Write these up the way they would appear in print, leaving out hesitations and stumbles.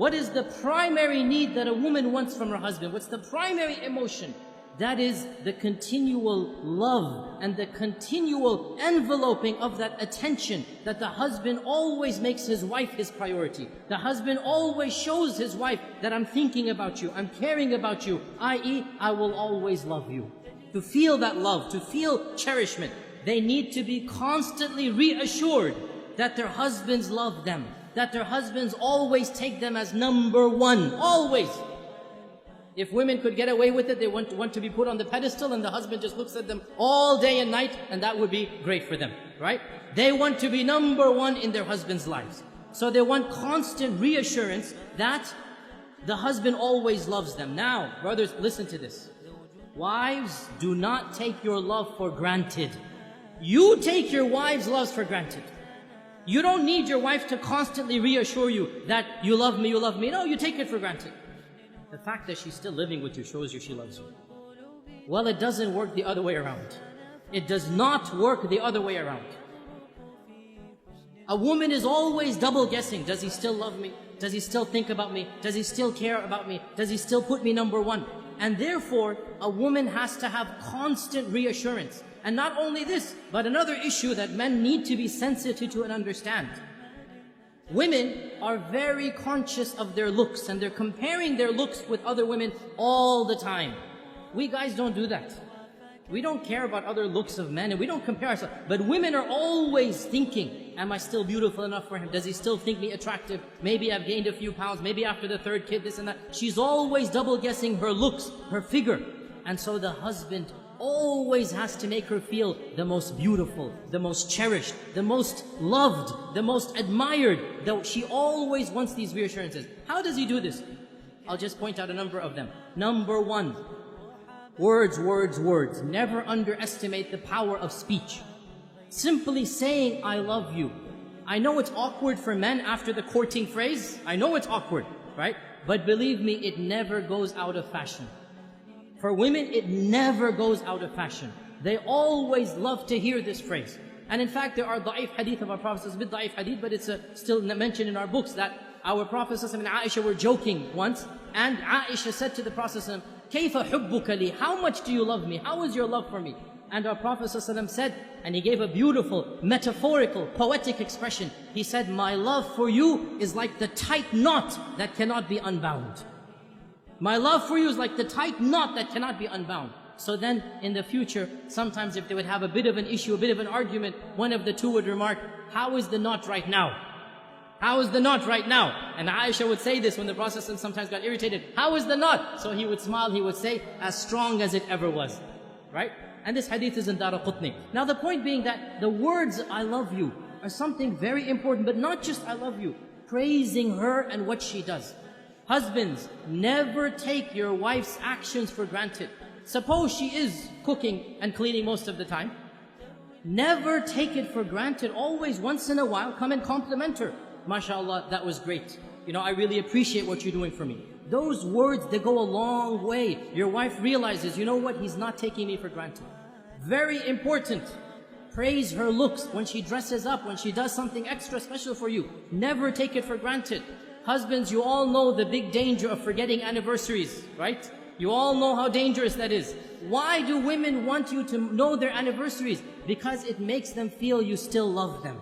What is the primary need that a woman wants from her husband? What's the primary emotion? That is the continual love and the continual enveloping of that attention, that the husband always makes his wife his priority. The husband always shows his wife that I'm thinking about you, I'm caring about you, i.e., I will always love you. To feel that love, to feel cherishment, they need to be constantly reassured that their husbands love them, that their husbands always take them as number one, always. If women could get away with it, they want to be put on the pedestal and the husband just looks at them all day and night, and that would be great for them, right? They want to be number one in their husband's lives. So they want constant reassurance that the husband always loves them. Now, brothers, listen to this. Wives, do not take your love for granted. You take your wife's love for granted. You don't need your wife to constantly reassure you that you love me, you love me. No, you take it for granted. The fact that she's still living with you shows you she loves you. Well, it doesn't work the other way around. It does not work the other way around. A woman is always double guessing. Does he still love me? Does he still think about me? Does he still care about me? Does he still put me number one? And therefore, a woman has to have constant reassurance. And not only this, but another issue that men need to be sensitive to and understand. Women are very conscious of their looks, and they're comparing their looks with other women all the time. We guys don't do that. We don't care about other looks of men, and we don't compare ourselves. But women are always thinking, am I still beautiful enough for him? Does he still think me attractive? Maybe I've gained a few pounds, maybe after the third kid, this and that. She's always double guessing her looks, her figure. And so the husband always has to make her feel the most beautiful, the most cherished, the most loved, the most admired. Though she always wants these reassurances. How does he do this? I'll just point out a number of them. Number one, words, words, words. Never underestimate the power of speech. Simply saying, I love you. I know it's awkward for men after the courting phrase. I know it's awkward, right? But believe me, it never goes out of fashion. For women, it never goes out of fashion. They always love to hear this phrase. And in fact, there are da'if hadith of our Prophet, it's a bit da'if hadith, but it's still mentioned in our books that our Prophet and Aisha were joking once, and Aisha said to the Prophet, كَيْفَ حُبُّكَ لِي? How much do you love me? How is your love for me? And our Prophet said, and he gave a beautiful, metaphorical, poetic expression. He said, my love for you is like the tight knot that cannot be unbound. My love for you is like the tight knot that cannot be unbound. So then, in the future, sometimes if they would have a bit of an issue, a bit of an argument, one of the two would remark, how is the knot right now? How is the knot right now? And Aisha would say this when the Prophet sometimes got irritated. How is the knot? So he would smile, he would say, as strong as it ever was. Right? And this hadith is in Daraqutni. Now the point being that the words, I love you, are something very important, but not just I love you. Praising her and what she does. Husbands, never take your wife's actions for granted. Suppose she is cooking and cleaning most of the time. Never take it for granted. Always, once in a while, come and compliment her. MashaAllah, that was great. You know, I really appreciate what you're doing for me. Those words, they go a long way. Your wife realizes, you know what, he's not taking me for granted. Very important. Praise her looks when she dresses up, when she does something extra special for you. Never take it for granted. Husbands, you all know the big danger of forgetting anniversaries, right? You all know how dangerous that is. Why do women want you to know their anniversaries? Because it makes them feel you still love them.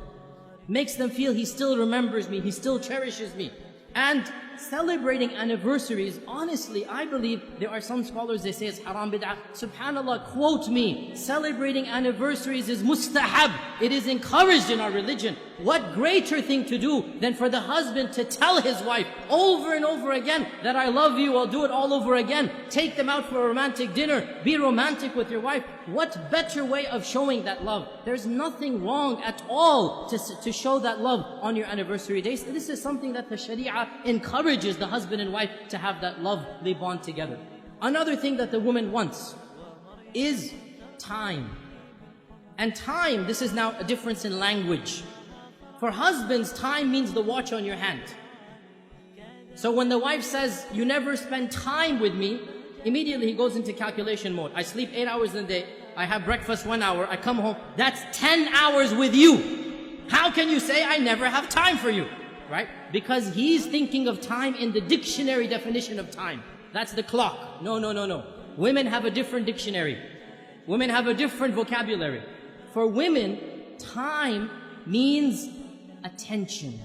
Makes them feel he still remembers me, he still cherishes me. And celebrating anniversaries, honestly, I believe there are some scholars, they say it's haram bid'ah. SubhanAllah, quote me, celebrating anniversaries is mustahab. It is encouraged in our religion. What greater thing to do than for the husband to tell his wife over and over again that I love you, I'll do it all over again. Take them out for a romantic dinner. Be romantic with your wife. What better way of showing that love? There's nothing wrong at all to show that love on your anniversary days. This is something that the Sharia encourages the husband and wife to have that lovely bond together. Another thing that the woman wants is time. And time, this is now a difference in language. For husbands, time means the watch on your hand. So when the wife says, you never spend time with me, immediately he goes into calculation mode. I sleep 8 hours in a day, I have breakfast 1 hour, I come home, that's 10 hours with you. How can you say I never have time for you? right? Because he's thinking of time in the dictionary definition of time. That's the clock. No, no, no, no. Women have a different dictionary. Women have a different vocabulary. For women, time means attention.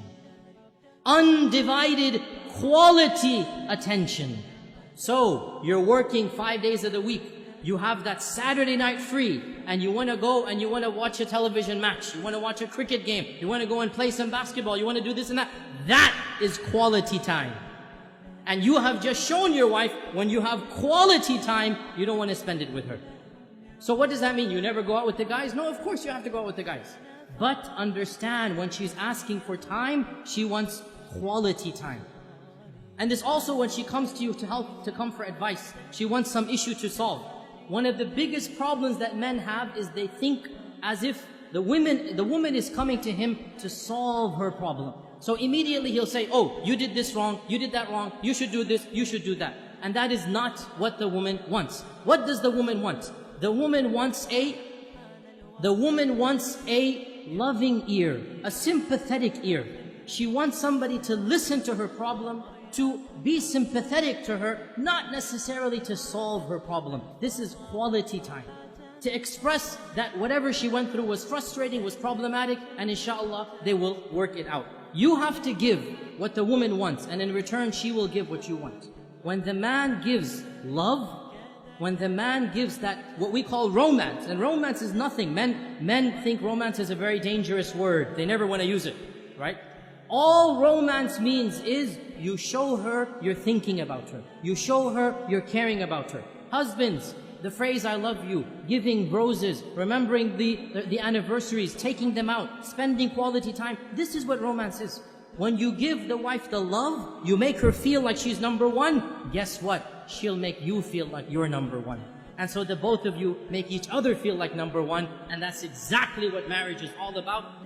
Undivided quality attention. So, you're working 5 days of the week. You have that Saturday night free, and you want to go and you want to watch a television match. You want to watch a cricket game. You want to go and play some basketball. You want to do this and that. That is quality time. And you have just shown your wife, when you have quality time, you don't want to spend it with her. So what does that mean? You never go out with the guys? No, of course you have to go out with the guys. But understand, when she's asking for time, she wants quality time. And this also, when she comes to you to come for advice, she wants some issue to solve. One of the biggest problems that men have is they think as if the woman is coming to him to solve her problem. So immediately he'll say, oh, you did this wrong, you did that wrong, you should do this, you should do that. And that is not what the woman wants. What does the woman want? The woman wants a loving ear, a sympathetic ear. She wants somebody to listen to her problem, to be sympathetic to her, not necessarily to solve her problem. This is quality time. To express that whatever she went through was frustrating, was problematic, and inshallah, they will work it out. You have to give what the woman wants, and in return, she will give what you want. When the man gives love, when the man gives that, what we call romance, and romance is nothing. Men think romance is a very dangerous word. They never want to use it, right? All romance means is you show her you're thinking about her. You show her you're caring about her. Husbands, the phrase I love you, giving roses, remembering the anniversaries, taking them out, spending quality time. This is what romance is. When you give the wife the love, you make her feel like she's number one. Guess what? She'll make you feel like you're number one. And so the both of you make each other feel like number one. And that's exactly what marriage is all about.